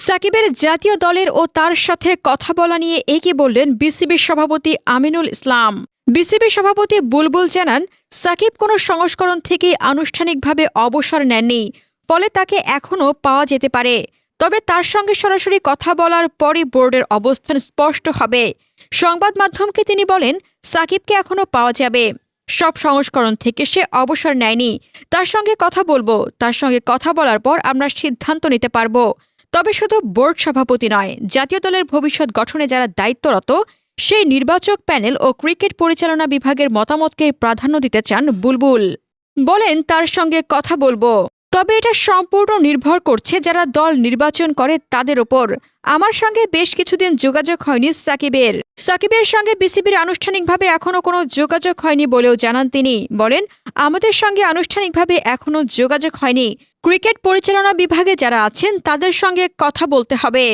সাকিবের জাতীয় দলের ও তার সাথে কথা বলা নিয়ে একই বললেন বিসিবির সভাপতি আমিনুল ইসলাম। বিসিবি সভাপতি বুলবুল জানান, সাকিব কোনো সংস্করণ থেকে আনুষ্ঠানিকভাবে অবসর নেননি, ফলে তাকে এখনও পাওয়া যেতে পারে। তবে তার সঙ্গে সরাসরি কথা বলার পরই বোর্ডের অবস্থান স্পষ্ট হবে। সংবাদ মাধ্যমকে তিনি বলেন, সাকিবকে এখনও পাওয়া যাবে। সব সংস্করণ থেকে সে অবসর নেয়নি। তার সঙ্গে কথা বলবো, তার সঙ্গে কথা বলার পর আমরা সিদ্ধান্ত নিতে পারবো। তবে শুধু বোর্ড সভাপতি নয়, জাতীয় দলের ভবিষ্যৎ গঠনে যারা দায়িত্বরত সেই নির্বাচক প্যানেল ও ক্রিকেট পরিচালনা বিভাগের মতামতকে প্রাধান্য দিতে চান বুলবুল। বলেন, তার সঙ্গে কথা বলবো, তবে এটা সম্পূর্ণ নির্ভর করছে যারা দল নির্বাচন করে তাদের ওপর। আমার সঙ্গে বেশ কিছুদিন যোগাযোগ হয়নি সাকিবের সঙ্গে বিসিবির আনুষ্ঠানিকভাবে এখনো কোনো যোগাযোগ হয়নি বলেও জানান তিনি। বলেন, আমাদের সঙ্গে আনুষ্ঠানিকভাবে এখনো যোগাযোগ হয়নি। ক্রিকেট পরিচালনা বিভাগে যারা আছেন তাদের সঙ্গে কথা বলতে হবে।